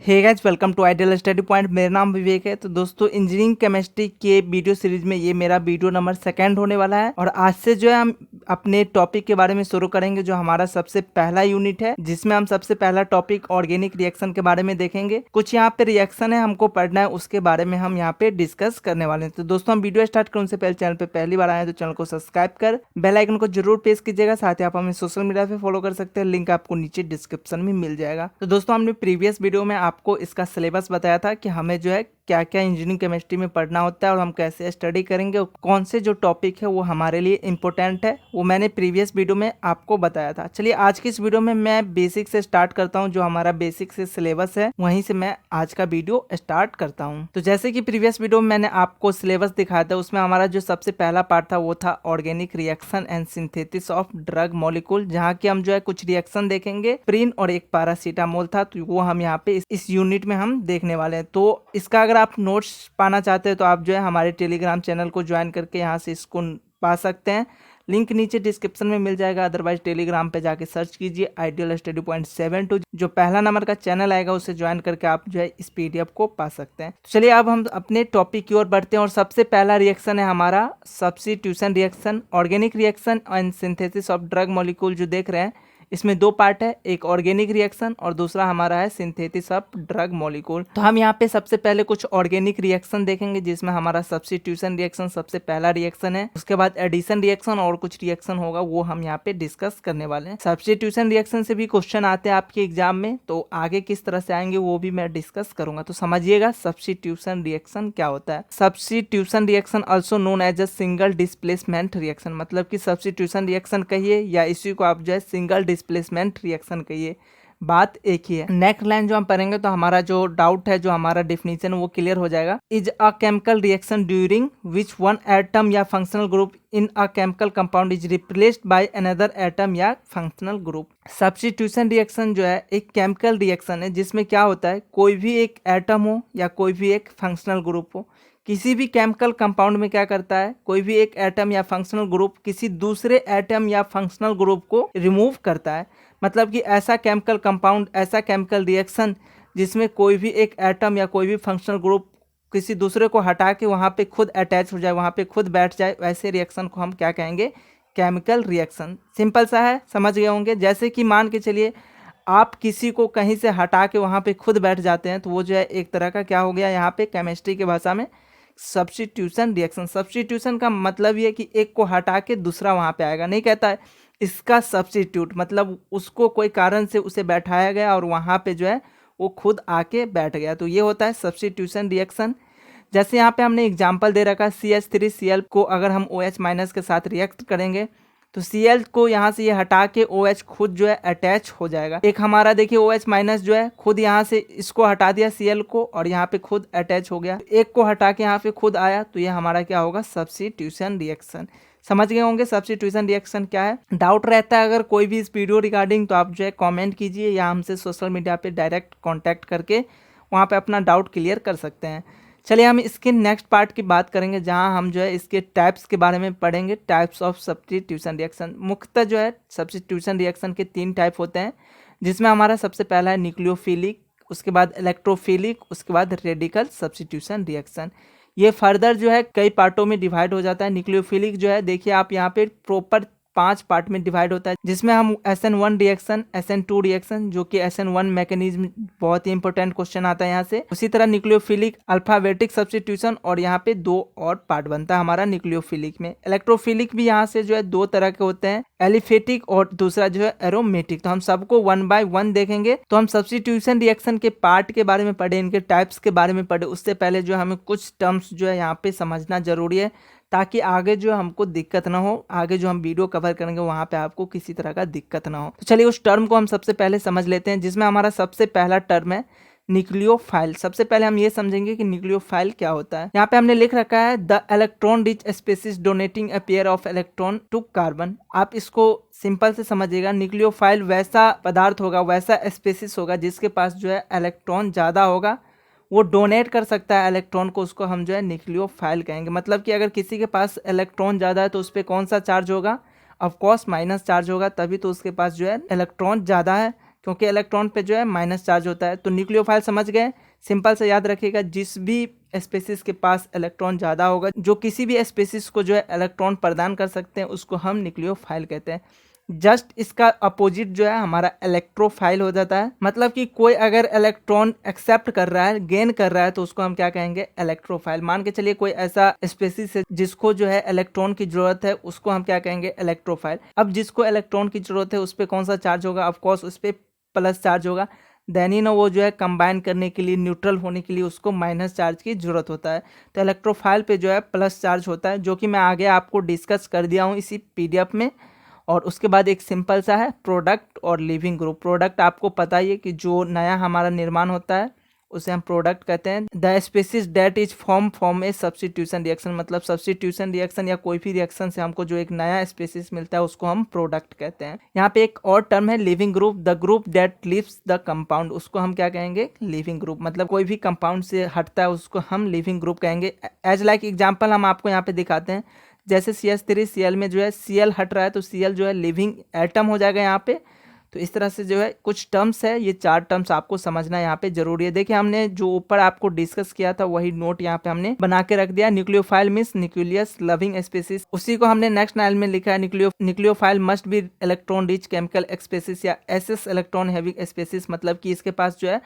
Hey guys, welcome to Ideal Study Point. मेरा नाम विवेक है। तो दोस्तों, इंजीनियरिंग केमिस्ट्री के वीडियो सीरीज में ये मेरा वीडियो नंबर सेकंड होने वाला है और आज से जो है हम अपने टॉपिक के बारे में शुरू करेंगे जो हमारा सबसे पहला यूनिट है, जिसमें हम सबसे पहला टॉपिक ऑर्गेनिक रिएक्शन के बारे में देखेंगे। कुछ यहाँ पे रिएक्शन है हमको पढ़ना है, उसके बारे में हम यहाँ पे डिस्कस करने वाले हैं। तो दोस्तों, हम वीडियो स्टार्ट करें उनसे पहले चैनल पे पहली बार आए तो चैनल को सब्सक्राइब कर बेल आइकन को जरूर प्रेस कीजिएगा। साथ ही आप हमें सोशल मीडिया पे फॉलो कर सकते हैं, लिंक आपको नीचे डिस्क्रिप्शन में मिल जाएगा। तो दोस्तों, हमने प्रीवियस वीडियो में आपको इसका सिलेबस बताया था कि हमें जो है क्या क्या इंजीनियरिंग केमिस्ट्री में पढ़ना होता है और हम कैसे स्टडी करेंगे और कौन से जो टॉपिक है वो हमारे लिए इम्पोर्टेंट है, वो मैंने प्रीवियस वीडियो में आपको बताया था। चलिए आज की इस वीडियो में मैं बेसिक से स्टार्ट करता हूँ। जो हमारा बेसिक से सिलेबस है वहीं से मैं आज का वीडियो स्टार्ट करता हूँ। तो जैसे कि प्रीवियस वीडियो में मैंने आपको सिलेबस दिखाया था, उसमें हमारा जो सबसे पहला पार्ट था वो था organic reaction and synthesis of drug molecule, जहाँ की हम जो है कुछ रिएक्शन देखेंगे। प्रीन और एक पैरासीटामोल था, तो वो हम यहाँ पे इस यूनिट में हम देखने वाले हैं। तो इसका अगर आप नोट्स पाना चाहते हैं तो आप जो है हमारे टेलीग्राम चैनल को ज्वाइन करके यहाँ से इसको पा सकते हैं। लिंक नीचे डिस्क्रिप्शन में मिल जाएगा। अदरवाइज टेलीग्राम पे जाके सर्च कीजिए आइडियल स्टडी पॉइंट 72, जो पहला नंबर का चैनल आएगा उसे ज्वाइन करके आप जो है इस पीडीएफ को पा सकते हैं। तो चलिए अब हम अपने टॉपिक की ओर बढ़ते हैं और सबसे पहला रिएक्शन है हमारा substitution reaction, organic reaction and synthesis of drug molecule. जो देख रहे हैं इसमें दो पार्ट है, एक ऑर्गेनिक रिएक्शन और दूसरा हमारा है सिंथेसिस ऑफ ड्रग मॉलिक्यूल। तो हम यहाँ पे सबसे पहले कुछ ऑर्गेनिक रिएक्शन देखेंगे, जिसमें हमारा सब्स्टिट्यूशन रिएक्शन सबसे पहला रिएक्शन है। उसके बाद एडिशन रिएक्शन और कुछ रिएक्शन होगा, वो हम यहाँ पे डिस्कस करने वाले हैं। सब्स्टिट्यूशन रिएक्शन से भी क्वेश्चन आते हैं आपके एग्जाम में, तो आगे किस तरह से आएंगे वो भी मैं डिस्कस करूंगा। तो समझिएगा सब्स्टिट्यूशन रिएक्शन क्या होता है। Substitution reaction also known as a single displacement reaction, मतलब कि सब्स्टिट्यूशन रिएक्शन कहिए या इसी को आप जो है सिंगल डिस्प्लेसमेंट रिएक्शन कहिए, बात एक ही है। नेक्स्ट लाइन जो हम पढ़ेंगे तो हमारा जो डाउट है, जो हमारा डेफिनेशन वो क्लियर हो जाएगा। Is a chemical reaction during which one atom या functional group in a chemical compound is replaced by another atom या फंक्शनल ग्रुप। सब्स्टिट्यूशन रिएक्शन जो है एक केमिकल रिएक्शन है जिसमें क्या होता है, कोई भी एक एटम हो या कोई भी एक फंक्शनल ग्रुप हो, किसी भी केमिकल कंपाउंड में क्या करता है, कोई भी एक एटम या फंक्शनल ग्रुप किसी दूसरे एटम या फंक्शनल ग्रुप को रिमूव करता है। मतलब कि ऐसा केमिकल कंपाउंड, ऐसा केमिकल रिएक्शन जिसमें कोई भी एक एटम या कोई भी फंक्शनल ग्रुप किसी दूसरे को हटा के वहाँ पे खुद अटैच हो जाए, वहाँ पे खुद बैठ जाए, वैसे रिएक्शन को हम क्या कहेंगे, केमिकल रिएक्शन। सिंपल सा है, समझ गए होंगे। जैसे कि मान के चलिए आप किसी को कहीं से हटा के वहाँ पे खुद बैठ जाते हैं, तो वो जो है एक तरह का क्या हो गया यहाँ पे केमिस्ट्री की भाषा में सब्स्टिट्यूशन रिएक्शन। सब्स्टिट्यूशन का मतलब ये कि एक को हटा के दूसरा वहाँ पे आएगा, नहीं कहता है इसका सब्स्टिट्यूट, मतलब उसको कोई कारण से उसे बैठाया गया और वहाँ पे जो है वो खुद आके बैठ गया, तो ये होता है सब्स्टिट्यूशन रिएक्शन। जैसे यहाँ पे हमने एग्जांपल दे रखा है CH3Cl को अगर हम OH- के साथ रिएक्ट करेंगे तो Cl को यहाँ से ये हटा के OH खुद जो है अटैच हो जाएगा। एक हमारा देखिए OH- जो है खुद यहाँ से इसको हटा दिया Cl को और यहाँ पे खुद अटैच हो गया। एक को हटा के यहाँ पे खुद आया, तो ये हमारा क्या होगा, सब्स्टिट्यूशन रिएक्शन। समझ गए होंगे सब्स्टिट्यूशन रिएक्शन क्या है। डाउट रहता है अगर कोई भी इस वीडियो रिगार्डिंग, तो आप जो है कमेंट कीजिए या हमसे सोशल मीडिया पे डायरेक्ट कांटेक्ट करके वहाँ पे अपना डाउट क्लियर कर सकते हैं। चलिए हम इसके नेक्स्ट पार्ट की बात करेंगे, जहाँ हम जो है इसके टाइप्स के बारे में पढ़ेंगे, टाइप्स ऑफ सब्स्टिट्यूशन रिएक्शन। मुख्यतः जो है सब्स्टिट्यूशन रिएक्शन के 3 टाइप होते हैं, जिसमें हमारा सबसे पहला है न्यूक्लियोफिलिक, उसके बाद इलेक्ट्रोफिलिक, उसके बाद रेडिकल सब्स्टिट्यूशन रिएक्शन। ये फर्दर जो है कई पार्टों में डिवाइड हो जाता है। न्यूक्लियोफिलिक जो है देखिए आप यहाँ पे प्रॉपर 5 पार्ट में डिवाइड होता है, जिसमें हम SN1 रिएक्शन, SN2 रिएक्शन, जो कि SN1 मैकेनिज्म बहुत ही इंपॉर्टेंट क्वेश्चन आता है यहाँ से। उसी तरह न्यूक्लियोफिलिक, अल्फाबेटिक सब्स्टिट्यूशन, और यहाँ पे 2 और पार्ट बनता है हमारा न्यूक्लियोफिलिक में। इलेक्ट्रोफिलिक भी यहाँ से जो है 2 तरह के होते हैं, एलिफेटिक और दूसरा जो है एरोमेटिक। तो हम सबको 1 बाय 1 देखेंगे। तो हम सब्स्टिट्यूशन रिएक्शन के पार्ट के बारे में पढ़े, इनके टाइप्स के बारे में पढ़े, उससे पहले जो हमें कुछ टर्म्स जो है यहाँ पे समझना जरूरी है, ताकि आगे जो हमको दिक्कत ना हो, आगे जो हम वीडियो कवर करेंगे वहाँ पे आपको किसी तरह का दिक्कत ना हो। तो चलिए उस टर्म को हम सबसे पहले समझ लेते हैं, जिसमें हमारा सबसे पहला टर्म है न्यूक्लियोफाइल। सबसे पहले हम ये समझेंगे कि न्यूक्लियोफाइल क्या होता है। यहाँ पे हमने लिख रखा है the electron rich species donating a pair of electron to carbon. आप इसको सिंपल से समझिएगा, न्यूक्लियोफाइल वैसा पदार्थ होगा, वैसा स्पीसीज होगा जिसके पास जो है इलेक्ट्रॉन ज़्यादा होगा, वो डोनेट कर सकता है इलेक्ट्रॉन को, उसको हम जो है न्यूक्लियोफाइल कहेंगे। मतलब कि अगर किसी के पास इलेक्ट्रॉन ज़्यादा है तो उस पर कौन सा चार्ज होगा, ऑफकोर्स माइनस चार्ज होगा, तभी तो उसके पास जो है इलेक्ट्रॉन ज़्यादा है, क्योंकि इलेक्ट्रॉन पे जो है माइनस चार्ज होता है। तो न्यूक्लियोफाइल समझ गए, सिंपल से याद रखिएगा, जिस भी स्पेसिस के पास इलेक्ट्रॉन ज़्यादा होगा, जो किसी भी स्पेसिस को जो है इलेक्ट्रॉन प्रदान कर सकते हैं, उसको हम न्यूक्लियोफाइल कहते हैं। जस्ट इसका अपोजिट जो है हमारा इलेक्ट्रोफाइल हो जाता है। मतलब कि कोई अगर इलेक्ट्रॉन एक्सेप्ट कर रहा है, गेन कर रहा है, तो उसको हम क्या कहेंगे, इलेक्ट्रोफाइल। मान के चलिए कोई ऐसा स्पेसिस है जिसको जो है इलेक्ट्रॉन की जरूरत है, उसको हम क्या कहेंगे, इलेक्ट्रोफाइल। अब जिसको इलेक्ट्रॉन की जरूरत है उस पर कौन सा चार्ज होगा, ऑफकोर्स उस पर प्लस चार्ज होगा। देन ही ना वो जो है कंबाइन करने के लिए, न्यूट्रल होने के लिए उसको माइनस चार्ज की जरूरत होता है। तो इलेक्ट्रोफाइल पे जो है प्लस चार्ज होता है, जो कि मैं आगे आपको डिस्कस कर दिया हूँ इसी पीडीएफ में। और उसके बाद एक सिंपल सा है प्रोडक्ट और लिविंग ग्रुप। प्रोडक्ट आपको पता ही है कि जो नया हमारा निर्माण होता है उसे हम प्रोडक्ट कहते हैं। The species that is form a substitution reaction, मतलब सब्स्टिट्यूशन रिएक्शन या कोई भी रिएक्शन से हमको जो एक नया स्पेसिस मिलता है उसको हम प्रोडक्ट कहते हैं। यहाँ पे एक और टर्म है leaving group, the group that leaves the compound, उसको हम क्या कहेंगे, लिविंग ग्रुप। मतलब कोई भी कंपाउंड से हटता है उसको हम लिविंग ग्रुप कहेंगे। एज लाइक एग्जाम्पल हम आपको यहाँ पे दिखाते हैं, जैसे CH3Cl में जो है Cl हट रहा है तो Cl जो है लिविंग एटम हो जाएगा यहाँ पे। तो इस तरह से जो है कुछ टर्म्स है, ये 4 टर्म्स आपको समझना यहाँ पे जरूरी है। देखिए हमने जो ऊपर आपको डिस्कस किया था वही नोट यहाँ पे हमने बना के रख दिया। Nucleophile means nucleus loving species, उसी को हमने नेक्स्ट लाइन में लिखा है, nucleophile must be electron rich chemical species या SS इलेक्ट्रॉन हैविंग स्पेसिस, मतलब कि इसके पास जो है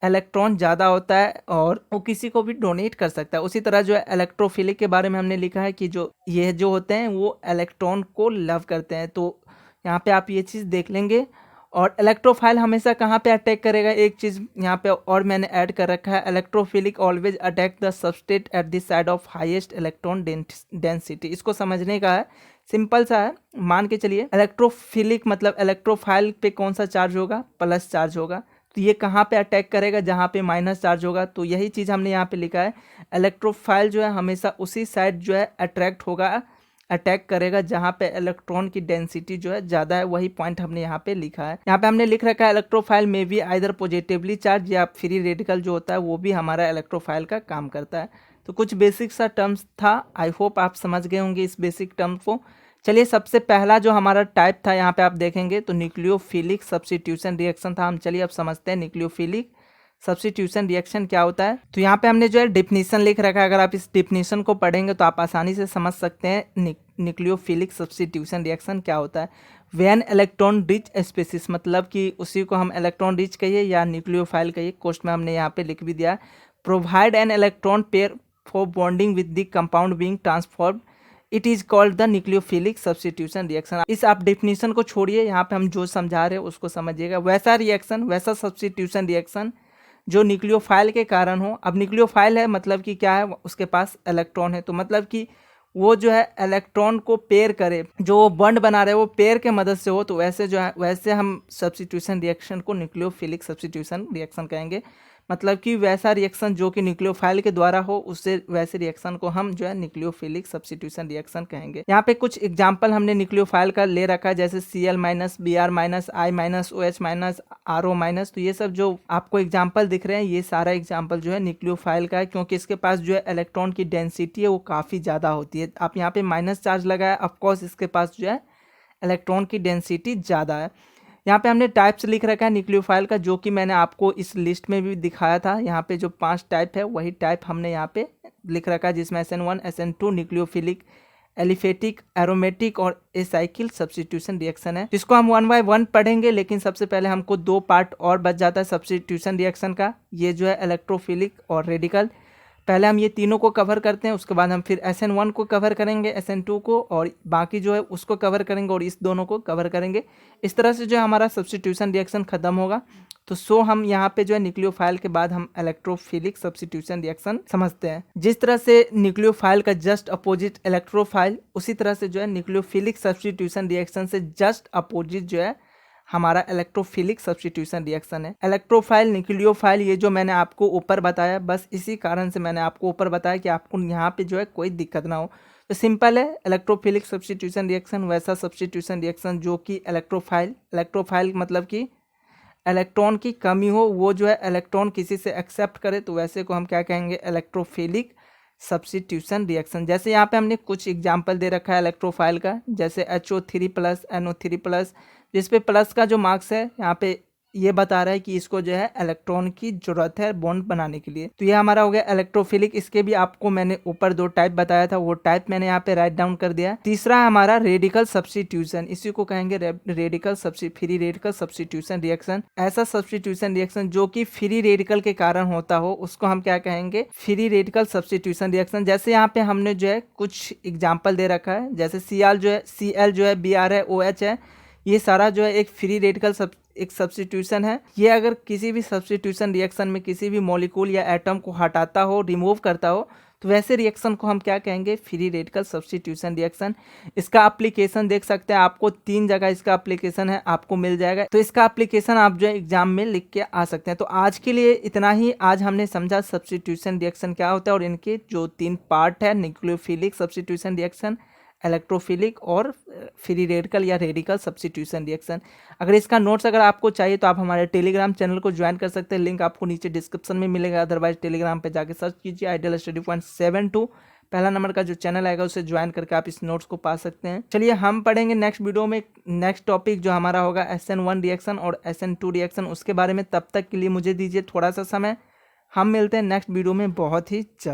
इलेक्ट्रॉन ज़्यादा होता है और वो किसी को भी डोनेट कर सकता है। उसी तरह जो है इलेक्ट्रोफिलिक के बारे में हमने लिखा है कि जो ये जो होते हैं वो इलेक्ट्रॉन को लव करते हैं। तो यहाँ पे आप ये चीज़ देख लेंगे। और इलेक्ट्रोफाइल हमेशा कहाँ पे अटैक करेगा, एक चीज़ यहाँ पे और मैंने ऐड कर रखा है, electrophilic always attack the substrate at the side of highest electron density. इसको समझने का है, सिंपल सा है। मान के चलिए इलेक्ट्रोफिलिक मतलब इलेक्ट्रोफाइल पे कौन सा चार्ज होगा, प्लस चार्ज होगा। तो ये कहाँ पे अटैक करेगा, जहाँ पे माइनस चार्ज होगा। तो यही चीज़ हमने यहाँ पे लिखा है, इलेक्ट्रोफाइल जो है हमेशा उसी साइड जो है अट्रैक्ट होगा, अटैक करेगा जहाँ पे इलेक्ट्रॉन की डेंसिटी जो है ज़्यादा है। वही पॉइंट हमने यहाँ पे लिखा है। यहाँ पे हमने लिख रखा है इलेक्ट्रोफाइल में भी आइदर पॉजिटिवली चार्ज या फ्री रेडिकल जो होता है वो भी हमारा इलेक्ट्रोफाइल का काम करता है। तो कुछ बेसिक सा टर्म्स था, आई होप आप समझ गए होंगे इस बेसिक टर्म को। चलिए सबसे पहला जो हमारा टाइप था यहाँ पे आप देखेंगे तो न्यूक्लियोफिलिक सब्स्टिट्यूशन रिएक्शन था। हम चलिए अब समझते हैं न्यूक्लियोफिलिक सब्स्टिट्यूशन रिएक्शन क्या होता है। तो यहाँ पे हमने जो है डिफिनीशन लिख रखा है, अगर आप इस डिफिनीशन को पढ़ेंगे तो आप आसानी से समझ सकते हैं न्यूक्लियोफिलिक सब्स्टिट्यूशन रिएक्शन क्या होता है। व्हेन इलेक्ट्रॉन रिच स्पेसिस, मतलब कि उसी को हम इलेक्ट्रॉन रिच कहिए या न्यूक्लियोफाइल कहिए, कोष्ट में हमने यहाँ पे लिख भी दिया, provide an electron pair for bonding with the compound being transformed, it is called the nucleophilic substitution reaction. इस आप डेफिनेशन को छोड़िए, यहाँ पे हम जो समझा रहे हैं उसको समझिएगा। वैसा रिएक्शन, वैसा सब्स्टिट्यूशन रिएक्शन जो न्यूक्लियोफाइल के कारण हो। अब न्यूक्लियोफाइल है मतलब कि क्या है, उसके पास इलेक्ट्रॉन है, तो मतलब कि वो जो है इलेक्ट्रॉन को पेयर करे, जो बॉन्ड बना रहे वो पेयर के मदद से हो, तो वैसे जो है वैसे हम सब्स्टिट्यूशन रिएक्शन को न्यूक्लियोफिलिक सब्स्टिट्यूशन रिएक्शन कहेंगे। मतलब कि वैसा रिएक्शन जो कि न्यूक्लियोफाइल के द्वारा हो, उससे वैसे रिएक्शन को हम जो है न्यूक्लियोफिलिक सब्स्टिट्यूशन रिएक्शन कहेंगे। यहाँ पे कुछ एग्जांपल हमने न्यूक्लियोफाइल का ले रखा है, जैसे Cl minus, Br minus, I minus, OH minus, RO minus. तो ये सब जो आपको एग्जाम्पल दिख रहे हैं ये सारा एग्जाम्पल जो है न्यूक्लियोफाइल का है, क्योंकि इसके पास जो है इलेक्ट्रॉन की डेंसिटी है वो काफ़ी ज़्यादा होती है। आप यहाँ पे माइनस चार्ज लगाया, ऑफकोर्स इसके पास जो है इलेक्ट्रॉन की डेंसिटी ज़्यादा है। यहाँ पे हमने टाइप्स लिख रखा है न्यूक्लियोफाइल का, जो कि मैंने आपको इस लिस्ट में भी दिखाया था। यहाँ पे जो 5 टाइप है वही टाइप हमने यहाँ पे लिख रखा है, जिसमें SN1, SN2 nucleophilic, aliphatic, aromatic और एसाइकिल सब्स्टिट्यूशन रिएक्शन है, जिसको हम 1 बाय 1 पढ़ेंगे। लेकिन सबसे पहले हमको 2 पार्ट और बच जाता है सब्स्टिट्यूशन रिएक्शन का, ये जो है इलेक्ट्रोफिलिक और रेडिकल। पहले हम ये तीनों को कवर करते हैं, उसके बाद हम फिर SN1 को कवर करेंगे, SN2 को, और बाकी जो है उसको कवर करेंगे और इस दोनों को कवर करेंगे। इस तरह से जो है हमारा सब्स्टिट्यूशन रिएक्शन खत्म होगा। तो हम यहाँ पे जो है न्यूक्लियोफाइल के बाद हम इलेक्ट्रोफिलिक सब्स्टिट्यूशन रिएक्शन समझते हैं। जिस तरह से न्यूक्लियोफाइल का जस्ट अपोजिट इलेक्ट्रोफाइल, उसी तरह से जो है न्यूक्लियोफिलिक सब्स्टिट्यूशन रिएक्शन से जस्ट अपोजिट जो है हमारा इलेक्ट्रोफिलिक सब्स्टिट्यूशन रिएक्शन है। इलेक्ट्रोफाइल, न्यूक्लियोफाइल, ये जो मैंने आपको ऊपर बताया, बस इसी कारण से मैंने आपको ऊपर बताया कि आपको यहाँ पे जो है कोई दिक्कत ना हो। तो सिंपल है, इलेक्ट्रोफिलिक सब्स्टिट्यूशन रिएक्शन वैसा सब्स्टिट्यूशन रिएक्शन जो कि इलेक्ट्रोफाइल मतलब कि इलेक्ट्रॉन की कमी हो, वो जो है इलेक्ट्रॉन किसी से एक्सेप्ट करे, तो वैसे को हम क्या कहेंगे, इलेक्ट्रोफिलिक सब्स्टिट्यूशन रिएक्शन। जैसे यहाँ पे हमने कुछ एग्जांपल दे रखा है इलेक्ट्रोफाइल का, जैसे HO3+, NO3+, जिस पे प्लस का जो मार्क्स है यहाँ पे ये बता रहा है कि इसको जो है इलेक्ट्रॉन की जरूरत है बॉन्ड बनाने के लिए। तो ये हमारा हो गया इलेक्ट्रोफिलिक। इसके भी आपको मैंने ऊपर 2 टाइप बताया था, वो टाइप मैंने यहाँ पे राइट डाउन कर दिया। तीसरा है हमारा रेडिकल सब्स्टिट्यूशन, इसी को कहेंगे radical free radical substitution reaction. ऐसा सब्स्टिट्यूशन रिएक्शन जो कि फ्री रेडिकल के कारण होता हो उसको हम क्या कहेंगे, फ्री रेडिकल सब्स्टिट्यूशन रिएक्शन। जैसे यहाँ पे हमने जो है कुछ एग्जाम्पल दे रखा है, जैसे Cl जो है, Cl जो है, Br है, OH है, ये सारा जो है एक फ्री रेडिकल एक सब्स्टिट्यूशन है। ये अगर किसी भी सब्स्टिट्यूशन रिएक्शन में किसी भी मॉलिक्यूल या एटम को हटाता हो, रिमूव करता हो, तो वैसे रिएक्शन को हम क्या कहेंगे, फ्री रेडिकल सब्स्टिट्यूशन रिएक्शन। इसका एप्लीकेशन देख सकते हैं, आपको 3 जगह इसका एप्लीकेशन है, आपको मिल जाएगा। तो इसका एप्लीकेशन आप जो है एग्जाम में लिख के आ सकते हैं। तो आज के लिए इतना ही। आज हमने समझा सब्स्टिट्यूशन रिएक्शन क्या होता है और इनके जो 3 पार्ट है, न्यूक्लियोफिलिक सब्स्टिट्यूशन रिएक्शन, इलेक्ट्रोफिलिक और फ्री रेडिकल या रेडिकल सब्स्टिट्यूशन रिएक्शन। अगर इसका नोट्स अगर आपको चाहिए तो आप हमारे टेलीग्राम चैनल को ज्वाइन कर सकते हैं, लिंक आपको नीचे डिस्क्रिप्शन में मिलेगा। अदरवाइज टेलीग्राम पे जाके सर्च कीजिए आइडियल स्टडी पॉइंट 72, पहला नंबर का जो चैनल आएगा उसे ज्वाइन करके आप इस नोट्स को पा सकते हैं। चलिए हम पढ़ेंगे नेक्स्ट वीडियो में नेक्स्ट टॉपिक जो हमारा होगा SN1 रिएक्शन और SN2 रिएक्शन, उसके बारे में। तब तक के लिए मुझे दीजिए थोड़ा सा समय, हम मिलते हैं नेक्स्ट वीडियो में बहुत ही जल्द।